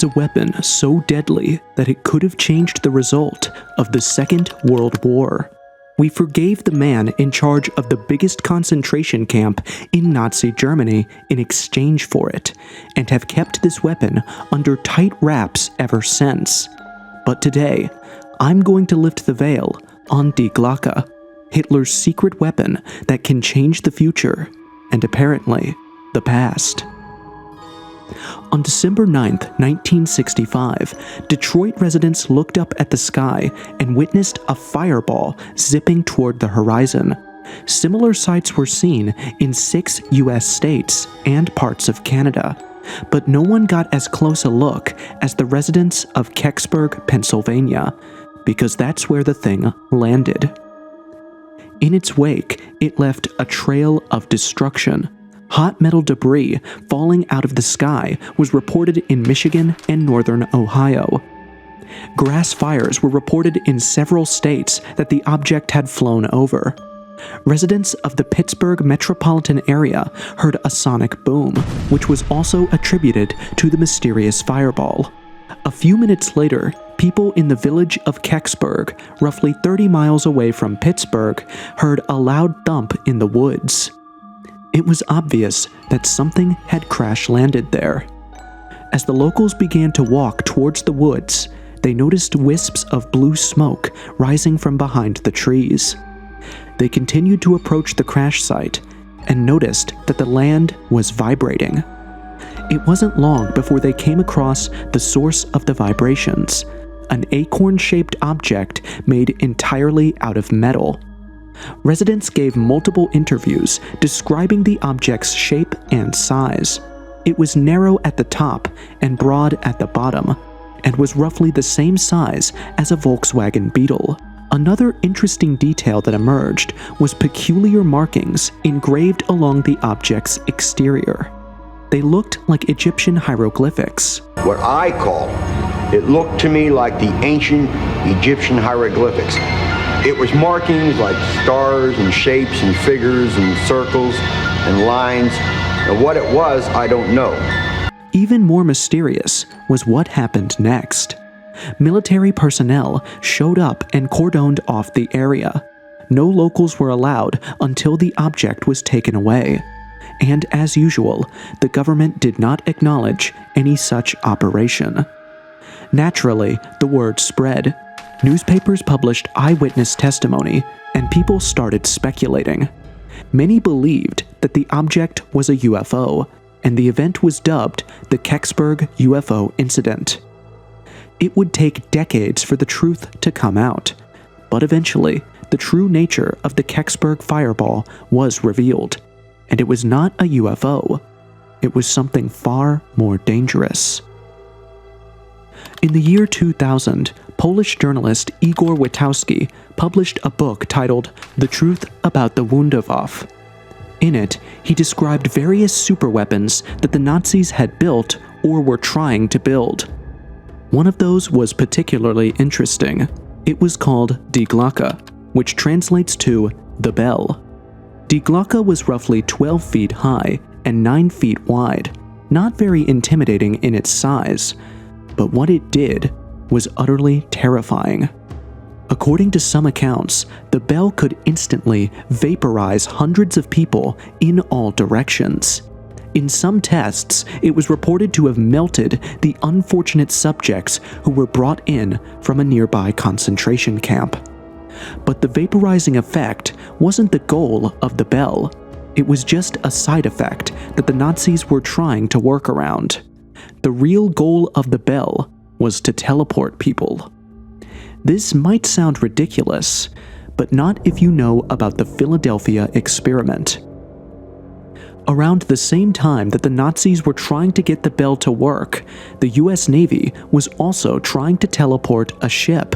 a weapon so deadly that it could have changed the result of the Second World War. We forgave the man in charge of the biggest concentration camp in Nazi Germany in exchange for it, and have kept this weapon under tight wraps ever since. But today, I'm going to lift the veil on Die Glocke, Hitler's secret weapon that can change the future, and apparently, the past. On December 9, 1965, Detroit residents looked up at the sky and witnessed a fireball zipping toward the horizon. Similar sights were seen in 6 U.S. states and parts of Canada, but no one got as close a look as the residents of Kecksburg, Pennsylvania, because that's where the thing landed. In its wake, it left a trail of destruction. Hot metal debris falling out of the sky was reported in Michigan and northern Ohio. Grass fires were reported in several states that the object had flown over. Residents of the Pittsburgh metropolitan area heard a sonic boom, which was also attributed to the mysterious fireball. A few minutes later, people in the village of Kecksburg, roughly 30 miles away from Pittsburgh, heard a loud thump in the woods. It was obvious that something had crash-landed there. As the locals began to walk towards the woods, they noticed wisps of blue smoke rising from behind the trees. They continued to approach the crash site and noticed that the land was vibrating. It wasn't long before they came across the source of the vibrations, an acorn-shaped object made entirely out of metal. Residents gave multiple interviews describing the object's shape and size. It was narrow at the top and broad at the bottom, and was roughly the same size as a Volkswagen Beetle. Another interesting detail that emerged was peculiar markings engraved along the object's exterior. They looked like Egyptian hieroglyphics. What I call, it looked to me like the ancient Egyptian hieroglyphics. It was markings like stars and shapes and figures and circles and lines, and what it was, I don't know. Even more mysterious was what happened next. Military personnel showed up and cordoned off the area. No locals were allowed until the object was taken away. And as usual, the government did not acknowledge any such operation. Naturally, the word spread. Newspapers published eyewitness testimony, and people started speculating. Many believed that the object was a UFO, and the event was dubbed the Kecksburg UFO incident. It would take decades for the truth to come out, but eventually, the true nature of the Kecksburg fireball was revealed, and it was not a UFO. It was something far more dangerous. In the year 2000, Polish journalist Igor Witowski published a book titled The Truth About the Wunderwaffe. In it, he described various superweapons that the Nazis had built or were trying to build. One of those was particularly interesting. It was called Die Glocke, which translates to the bell. Die Glocke was roughly 12 feet high and 9 feet wide, not very intimidating in its size, but what it did was utterly terrifying. According to some accounts, the bell could instantly vaporize hundreds of people in all directions. In some tests, it was reported to have melted the unfortunate subjects who were brought in from a nearby concentration camp. But the vaporizing effect wasn't the goal of the bell. It was just a side effect that the Nazis were trying to work around. The real goal of the bell was to teleport people. This might sound ridiculous, but not if you know about the Philadelphia experiment. Around the same time that the Nazis were trying to get the bell to work, the US Navy was also trying to teleport a ship.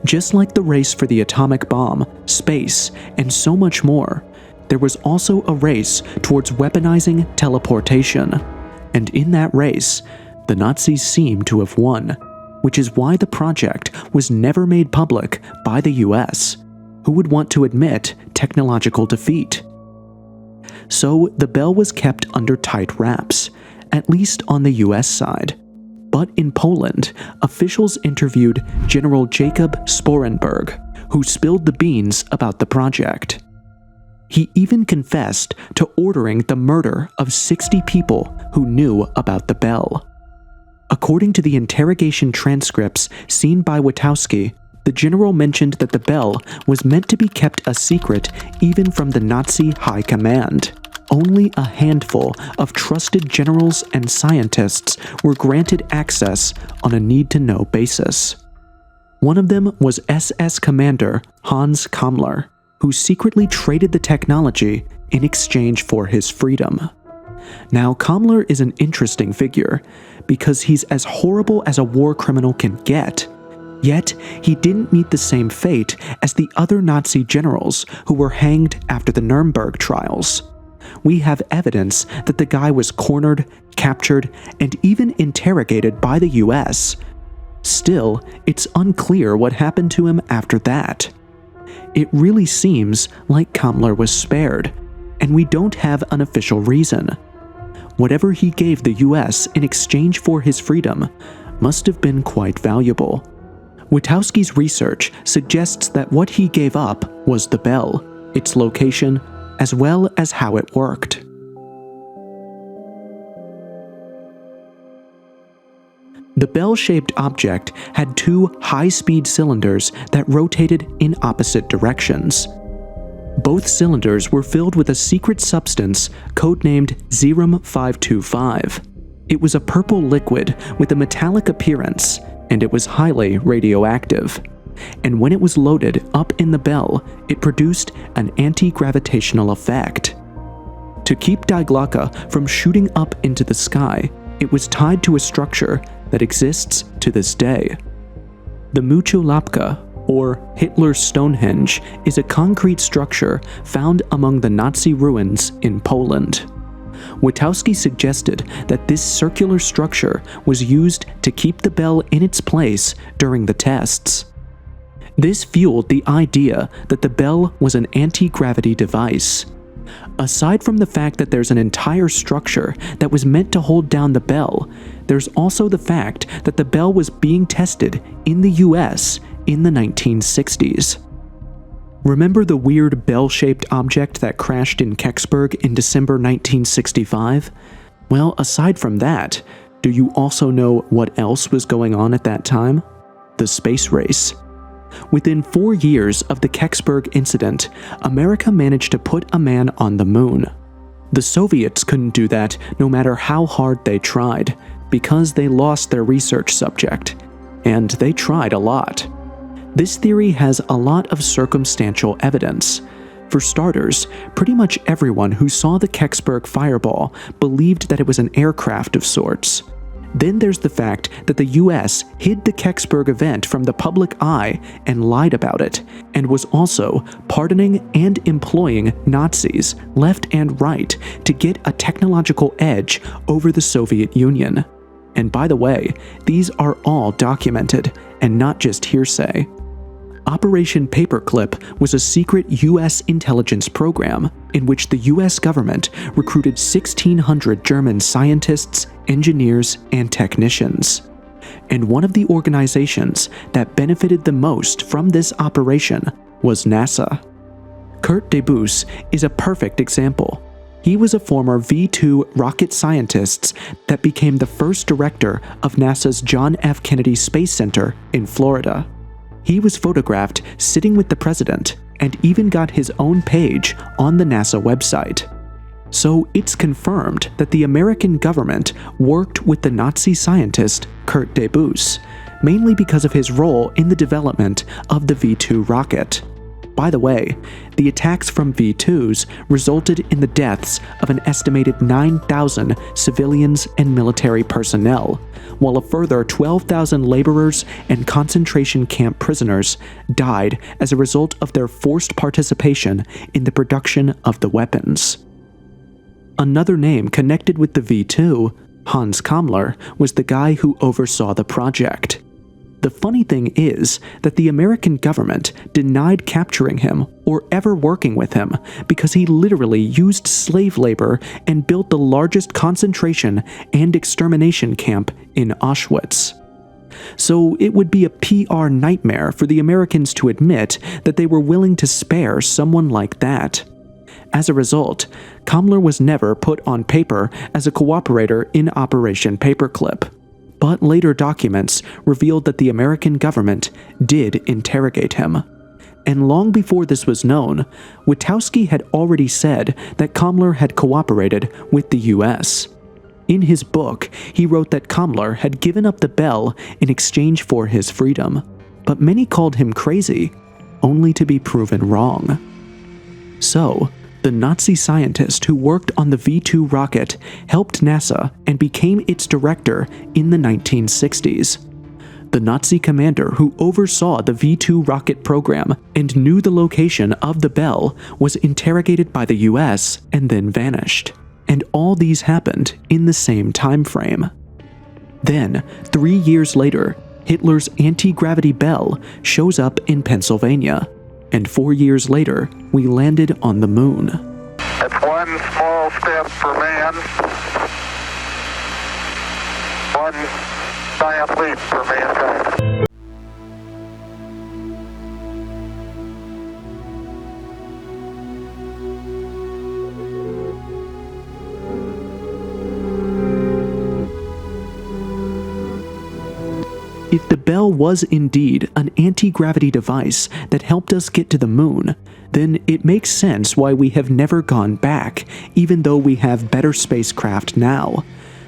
Just like the race for the atomic bomb, space, and so much more, there was also a race towards weaponizing teleportation. And in that race, the Nazis seem to have won, which is why the project was never made public by the US, who would want to admit technological defeat. So the bell was kept under tight wraps, at least on the US side. But in Poland, officials interviewed General Jacob Sporenberg, who spilled the beans about the project. He even confessed to ordering the murder of 60 people who knew about the bell. According to the interrogation transcripts seen by Witowski, the general mentioned that the bell was meant to be kept a secret even from the Nazi high command. Only a handful of trusted generals and scientists were granted access on a need-to-know basis. One of them was SS Commander Hans Kammler, who secretly traded the technology in exchange for his freedom. Now, Kammler is an interesting figure because he's as horrible as a war criminal can get. Yet, he didn't meet the same fate as the other Nazi generals who were hanged after the Nuremberg trials. We have evidence that the guy was cornered, captured, and even interrogated by the US. Still, it's unclear what happened to him after that. It really seems like Kammler was spared, and we don't have an official reason. Whatever he gave the US in exchange for his freedom must have been quite valuable. Witowski's research suggests that what he gave up was the bell, its location, as well as how it worked. The bell-shaped object had two high-speed cylinders that rotated in opposite directions. Both cylinders were filled with a secret substance codenamed Zerum 525. It was a purple liquid with a metallic appearance, and it was highly radioactive. And when it was loaded up in the bell, it produced an anti-gravitational effect. To keep Die Glocke from shooting up into the sky, it was tied to a structure that exists to this day. The Mucholapka, or Hitler's Stonehenge, is a concrete structure found among the Nazi ruins in Poland. Witowski suggested that this circular structure was used to keep the bell in its place during the tests. This fueled the idea that the bell was an anti-gravity device. Aside from the fact that there's an entire structure that was meant to hold down the bell, there's also the fact that the bell was being tested in the US in the 1960s. Remember the weird bell-shaped object that crashed in Kecksburg in December 1965? Well, aside from that, do you also know what else was going on at that time? The space race. Within 4 years of the Kecksburg incident, America managed to put a man on the moon. The Soviets couldn't do that no matter how hard they tried, because they lost their research subject. And they tried a lot. This theory has a lot of circumstantial evidence. For starters, pretty much everyone who saw the Kecksburg fireball believed that it was an aircraft of sorts. Then there's the fact that the US hid the Kecksburg event from the public eye and lied about it, and was also pardoning and employing Nazis left and right to get a technological edge over the Soviet Union. And by the way, these are all documented and not just hearsay. Operation Paperclip was a secret US intelligence program in which the US government recruited 1,600 German scientists, engineers, and technicians. And one of the organizations that benefited the most from this operation was NASA. Kurt Debus is a perfect example. He was a former V-2 rocket scientist that became the first director of NASA's John F. Kennedy Space Center in Florida. He was photographed sitting with the president and even got his own page on the NASA website. So it's confirmed that the American government worked with the Nazi scientist Kurt Debus, mainly because of his role in the development of the V-2 rocket. By the way, the attacks from V-2s resulted in the deaths of an estimated 9,000 civilians and military personnel, while a further 12,000 laborers and concentration camp prisoners died as a result of their forced participation in the production of the weapons. Another name connected with the V-2, Hans Kammler, was the guy who oversaw the project. The funny thing is that the American government denied capturing him or ever working with him because he literally used slave labor and built the largest concentration and extermination camp in Auschwitz. So it would be a PR nightmare for the Americans to admit that they were willing to spare someone like that. As a result, Kammler was never put on paper as a cooperator in Operation Paperclip. But later documents revealed that the American government did interrogate him. And long before this was known, Witowski had already said that Kammler had cooperated with the US. In his book, he wrote that Kammler had given up the bell in exchange for his freedom, but many called him crazy, only to be proven wrong. So, the Nazi scientist who worked on the V-2 rocket helped NASA and became its director in the 1960s. The Nazi commander who oversaw the V-2 rocket program and knew the location of the bell was interrogated by the US and then vanished. And all these happened in the same time frame. Then, 3 years later, Hitler's anti-gravity bell shows up in Pennsylvania. And 4 years later, we landed on the moon. It's one small step for man, one giant leap for mankind. If the bell was indeed an anti-gravity device that helped us get to the moon, then it makes sense why we have never gone back, even though we have better spacecraft now.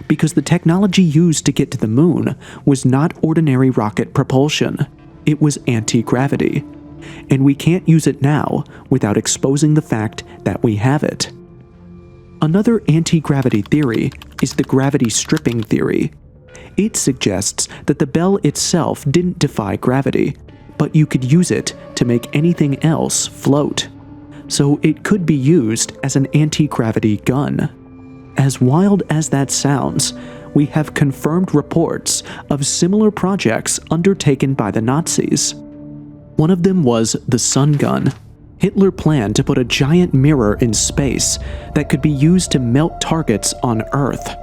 Because the technology used to get to the moon was not ordinary rocket propulsion. It was anti-gravity. And we can't use it now without exposing the fact that we have it. Another anti-gravity theory is the gravity stripping theory. It suggests that the bell itself didn't defy gravity, but you could use it to make anything else float. So it could be used as an anti-gravity gun. As wild as that sounds, we have confirmed reports of similar projects undertaken by the Nazis. One of them was the sun gun. Hitler planned to put a giant mirror in space that could be used to melt targets on Earth.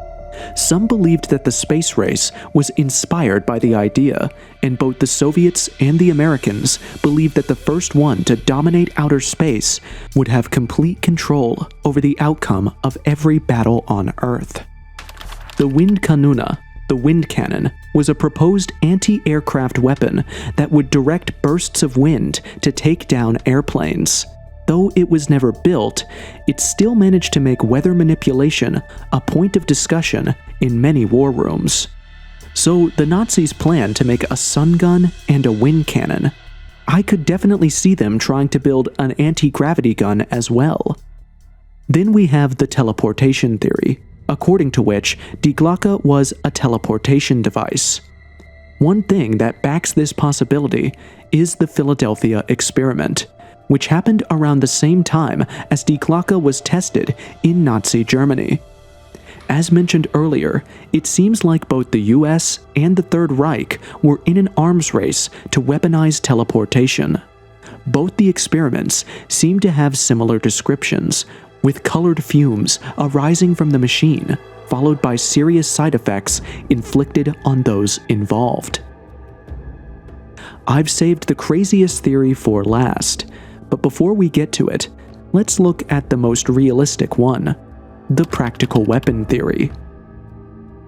Some believed that the space race was inspired by the idea, and both the Soviets and the Americans believed that the first one to dominate outer space would have complete control over the outcome of every battle on Earth. The Windkanone, the wind cannon, was a proposed anti-aircraft weapon that would direct bursts of wind to take down airplanes. Though it was never built, it still managed to make weather manipulation a point of discussion in many war rooms. So the Nazis planned to make a sun gun and a wind cannon. I could definitely see them trying to build an anti-gravity gun as well. Then we have the teleportation theory, according to which Die Glocke was a teleportation device. One thing that backs this possibility is the Philadelphia experiment, which happened around the same time as Die Glocke was tested in Nazi Germany. As mentioned earlier, it seems like both the US and the Third Reich were in an arms race to weaponize teleportation. Both the experiments seem to have similar descriptions, with colored fumes arising from the machine, followed by serious side effects inflicted on those involved. I've saved the craziest theory for last, but before we get to it, let's look at the most realistic one, the practical weapon theory.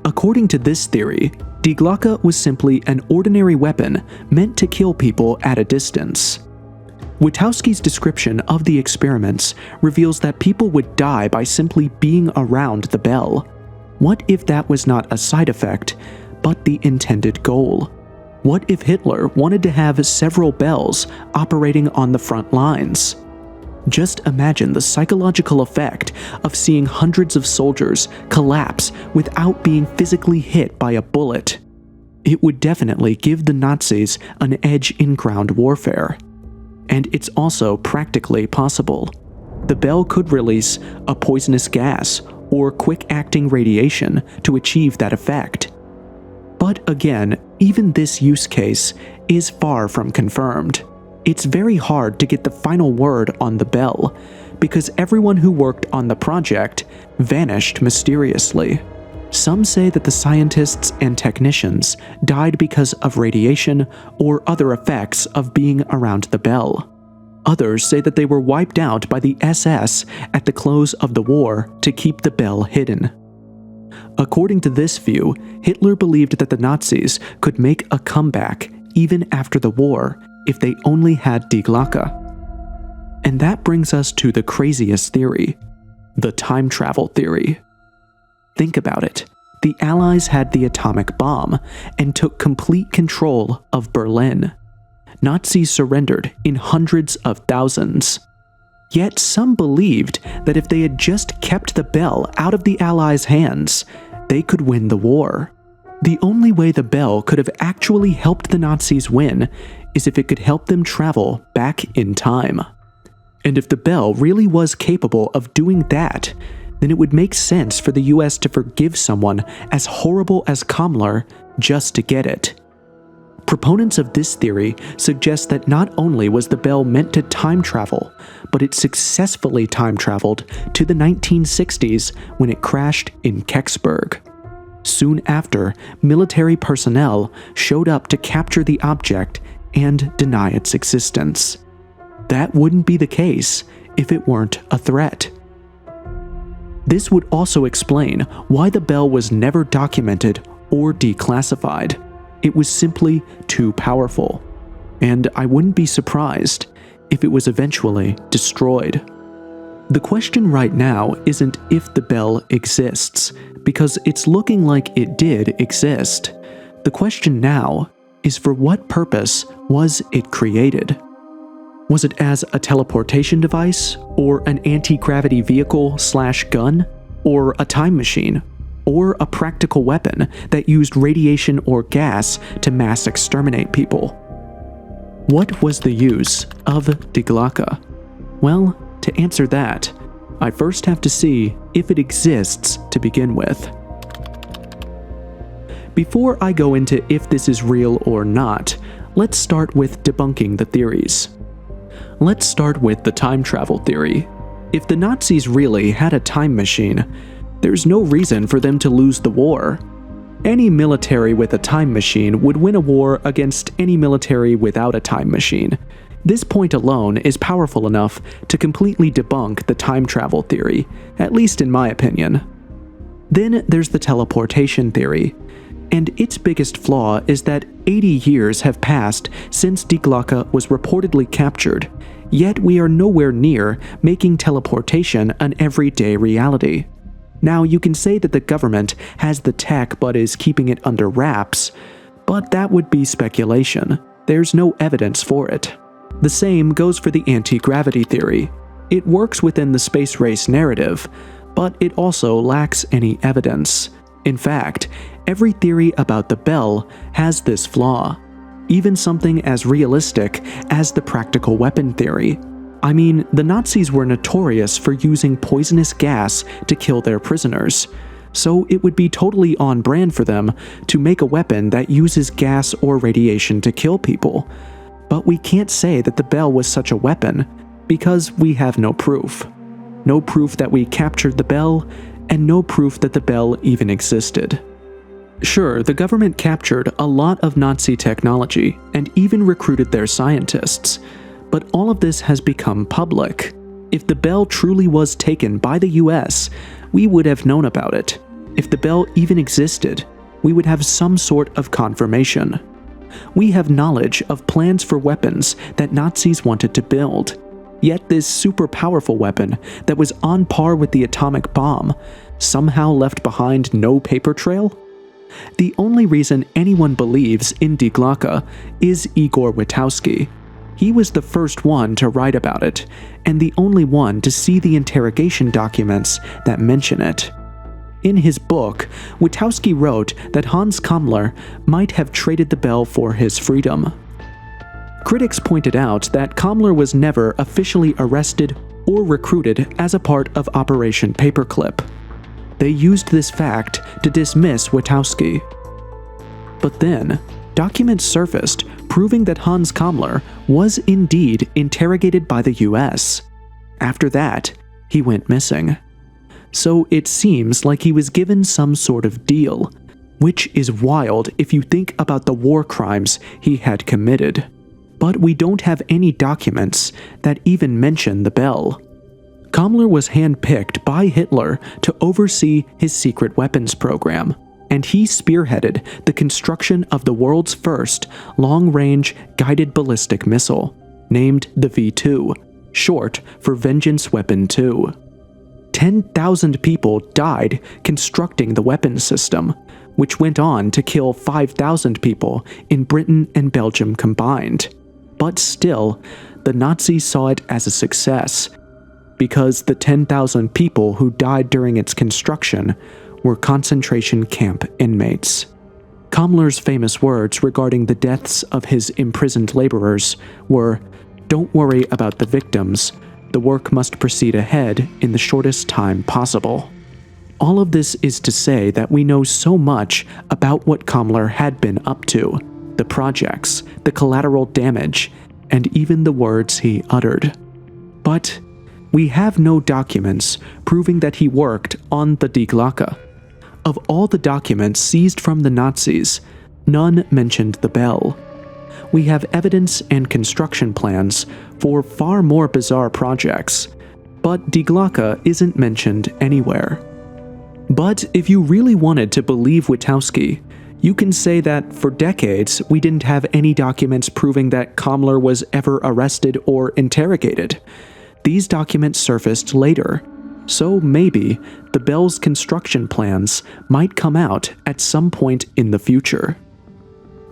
According to this theory, Die Glocke was simply an ordinary weapon meant to kill people at a distance. Witowski's description of the experiments reveals that people would die by simply being around the bell. What if that was not a side effect, but the intended goal? What if Hitler wanted to have several bells operating on the front lines? Just imagine the psychological effect of seeing hundreds of soldiers collapse without being physically hit by a bullet. It would definitely give the Nazis an edge in ground warfare. And it's also practically possible. The bell could release a poisonous gas or quick-acting radiation to achieve that effect. But again, even this use case is far from confirmed. It's very hard to get the final word on the bell, because everyone who worked on the project vanished mysteriously. Some say that the scientists and technicians died because of radiation or other effects of being around the bell. Others say that they were wiped out by the SS at the close of the war to keep the bell hidden. According to this view, Hitler believed that the Nazis could make a comeback even after the war if they only had Die Glocke. And that brings us to the craziest theory, the time travel theory. Think about it. The Allies had the atomic bomb and took complete control of Berlin. Nazis surrendered in hundreds of thousands. Yet some believed that if they had just kept the bell out of the Allies' hands, they could win the war. The only way the bell could have actually helped the Nazis win is if it could help them travel back in time. And if the bell really was capable of doing that, then it would make sense for the US to forgive someone as horrible as Kammler just to get it. Proponents of this theory suggest that not only was the bell meant to time travel, but it successfully time traveled to the 1960s when it crashed in Kecksburg. Soon after, military personnel showed up to capture the object and deny its existence. That wouldn't be the case if it weren't a threat. This would also explain why the bell was never documented or declassified. It was simply too powerful, and I wouldn't be surprised if it was eventually destroyed. The question right now isn't if the bell exists, because it's looking like it did exist. The question now is, for what purpose was it created? Was it as a teleportation device, or an anti-gravity vehicle/gun, or a time machine, or a practical weapon that used radiation or gas to mass exterminate people? What was the use of Die Glocke? Well, to answer that, I first have to see if it exists to begin with. Before I go into if this is real or not, let's start with debunking the theories. Let's start with the time travel theory. If the Nazis really had a time machine, there's no reason for them to lose the war. Any military with a time machine would win a war against any military without a time machine. This point alone is powerful enough to completely debunk the time travel theory, at least in my opinion. Then there's the teleportation theory, and its biggest flaw is that 80 years have passed since Die Glocke was reportedly captured, yet we are nowhere near making teleportation an everyday reality. Now, you can say that the government has the tech but is keeping it under wraps, but that would be speculation. There's no evidence for it. The same goes for the anti-gravity theory. It works within the space race narrative, but it also lacks any evidence. In fact, every theory about the bell has this flaw. Even something as realistic as the practical weapon theory. I mean, the Nazis were notorious for using poisonous gas to kill their prisoners, so it would be totally on brand for them to make a weapon that uses gas or radiation to kill people. But we can't say that the bell was such a weapon, because we have no proof. No proof that we captured the bell, and no proof that the bell even existed. Sure, the government captured a lot of Nazi technology, and even recruited their scientists, but all of this has become public. If the bell truly was taken by the US, we would have known about it. If the bell even existed, we would have some sort of confirmation. We have knowledge of plans for weapons that Nazis wanted to build. Yet this super powerful weapon that was on par with the atomic bomb somehow left behind no paper trail? The only reason anyone believes in Die Glocke is Igor Witowski. He was the first one to write about it, and the only one to see the interrogation documents that mention it. In his book, Witowski wrote that Hans Kammler might have traded the bell for his freedom. Critics pointed out that Kammler was never officially arrested or recruited as a part of Operation Paperclip. They used this fact to dismiss Witowski. But then, documents surfaced proving that Hans Kammler was indeed interrogated by the US. After that, he went missing. So it seems like he was given some sort of deal, which is wild if you think about the war crimes he had committed. But we don't have any documents that even mention the bell. Kammler was handpicked by Hitler to oversee his secret weapons program, and he spearheaded the construction of the world's first long-range guided ballistic missile, named the V-2, short for Vengeance Weapon 2. 10,000 people died constructing the weapons system, which went on to kill 5,000 people in Britain and Belgium combined. But still, the Nazis saw it as a success, because the 10,000 people who died during its construction were concentration camp inmates. Kammler's famous words regarding the deaths of his imprisoned laborers were, "Don't worry about the victims. The work must proceed ahead in the shortest time possible." All of this is to say that we know so much about what Kammler had been up to, the projects, the collateral damage, and even the words he uttered. But we have no documents proving that he worked on the Die Glocke. Of all the documents seized from the Nazis, none mentioned the bell. We have evidence and construction plans for far more bizarre projects, but Die Glocke isn't mentioned anywhere. But if you really wanted to believe Witowski, you can say that for decades we didn't have any documents proving that Kammler was ever arrested or interrogated. These documents surfaced later, so maybe the bell's construction plans might come out at some point in the future.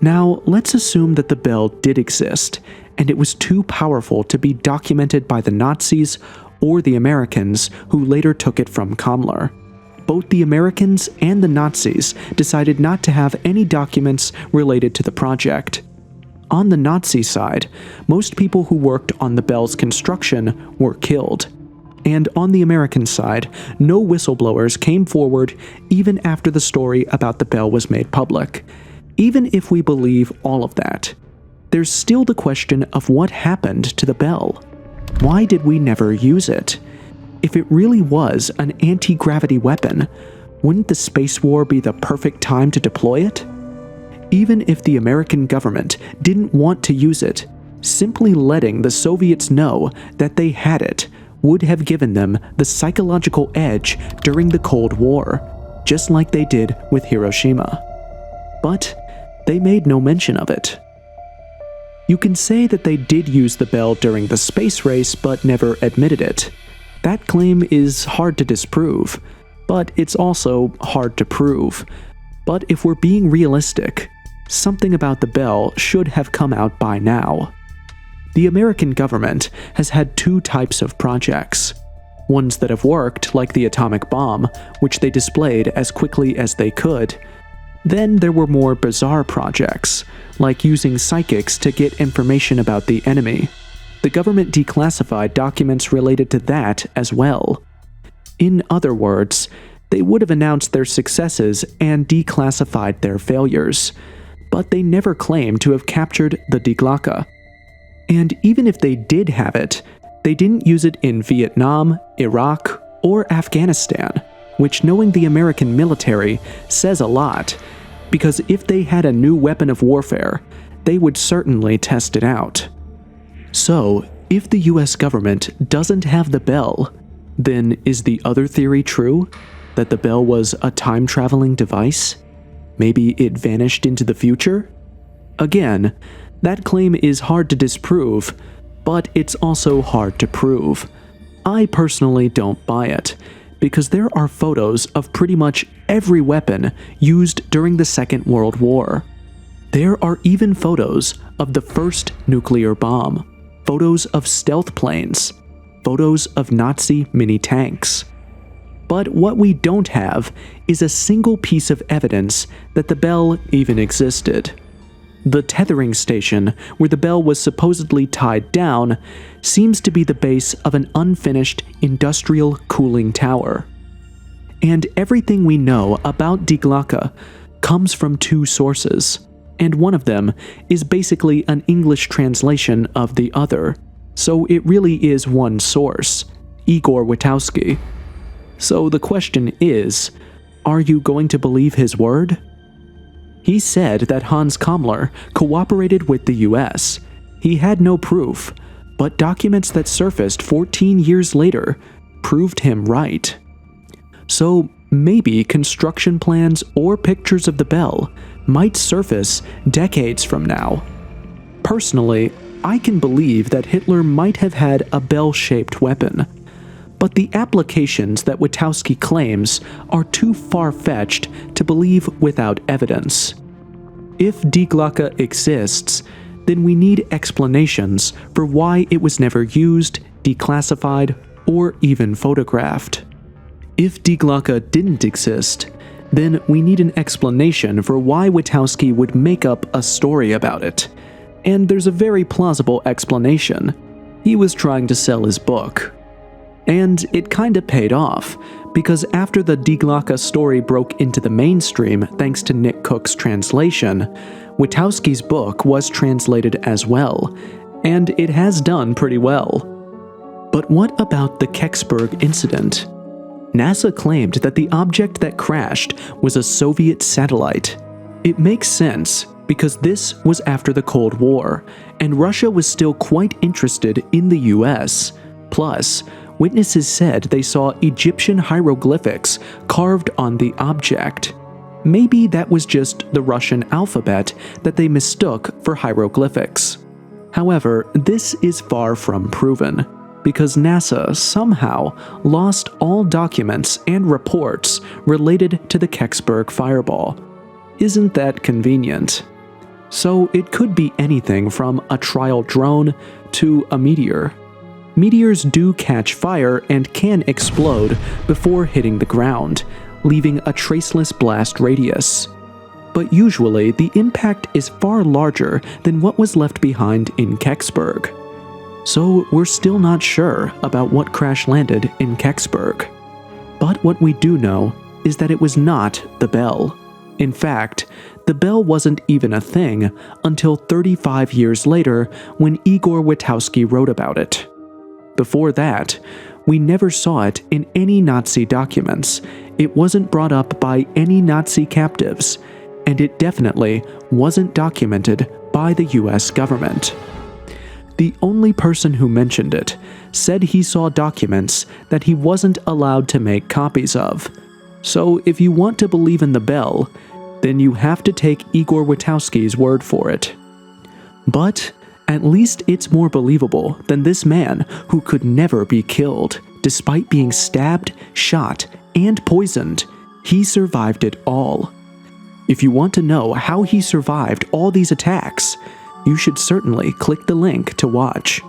Now, let's assume that the bell did exist, and it was too powerful to be documented by the Nazis or the Americans who later took it from Kammler. Both the Americans and the Nazis decided not to have any documents related to the project. On the Nazi side, most people who worked on the bell's construction were killed. And on the American side, no whistleblowers came forward even after the story about the bell was made public. Even if we believe all of that, there's still the question of what happened to the bell. Why did we never use it? If it really was an anti-gravity weapon, wouldn't the space war be the perfect time to deploy it? Even if the American government didn't want to use it, simply letting the Soviets know that they had it would have given them the psychological edge during the Cold War, just like they did with Hiroshima. But they made no mention of it. You can say that they did use the bell during the space race but never admitted it. That claim is hard to disprove, but it's also hard to prove. But if we're being realistic, something about the bell should have come out by now. The American government has had two types of projects. Ones that have worked, like the atomic bomb, which they displayed as quickly as they could. Then there were more bizarre projects, like using psychics to get information about the enemy. The government declassified documents related to that as well. In other words, they would have announced their successes and declassified their failures, but they never claimed to have captured the Die Glocke. And even if they did have it, they didn't use it in Vietnam, Iraq, or Afghanistan, which, knowing the American military, says a lot, because if they had a new weapon of warfare, they would certainly test it out. So, if the US government doesn't have the bell, then is the other theory true? That the bell was a time-traveling device? Maybe it vanished into the future? Again, that claim is hard to disprove, but it's also hard to prove. I personally don't buy it, because there are photos of pretty much every weapon used during the Second World War. There are even photos of the first nuclear bomb, photos of stealth planes, photos of Nazi mini-tanks. But what we don't have is a single piece of evidence that the bell even existed. The tethering station, where the bell was supposedly tied down, seems to be the base of an unfinished industrial cooling tower. And everything we know about Die Glocke comes from two sources, and one of them is basically an English translation of the other, so it really is one source, Igor Witowski. So the question is, are you going to believe his word? He said that Hans Kammler cooperated with the US. He had no proof, but documents that surfaced 14 years later proved him right. So maybe construction plans or pictures of the bell might surface decades from now. Personally, I can believe that Hitler might have had a bell-shaped weapon, but the applications that Witowski claims are too far-fetched to believe without evidence. If Die Glocke exists, then we need explanations for why it was never used, declassified, or even photographed. If Die Glocke didn't exist, then we need an explanation for why Witowski would make up a story about it. And there's a very plausible explanation. He was trying to sell his book. And it kinda paid off, because after the Die Glocke story broke into the mainstream thanks to Nick Cook's translation, Witowski's book was translated as well, and it has done pretty well. But what about the Kecksburg incident? NASA claimed that the object that crashed was a Soviet satellite. It makes sense, because this was after the Cold War, and Russia was still quite interested in the US. Plus, witnesses said they saw Egyptian hieroglyphics carved on the object. Maybe that was just the Russian alphabet that they mistook for hieroglyphics. However, this is far from proven, because NASA somehow lost all documents and reports related to the Kecksburg fireball. Isn't that convenient? So it could be anything from a trial drone to a meteor. Meteors do catch fire and can explode before hitting the ground, leaving a traceless blast radius. But usually the impact is far larger than what was left behind in Kecksburg. So we're still not sure about what crash landed in Kecksburg. But what we do know is that it was not the bell. In fact, the bell wasn't even a thing until 35 years later when Igor Witowski wrote about it. Before that, we never saw it in any Nazi documents, it wasn't brought up by any Nazi captives, and it definitely wasn't documented by the US government. The only person who mentioned it said he saw documents that he wasn't allowed to make copies of. So if you want to believe in the bell, then you have to take Igor Witowski's word for it. But at least it's more believable than this man who could never be killed. Despite being stabbed, shot, and poisoned, he survived it all. If you want to know how he survived all these attacks, you should certainly click the link to watch.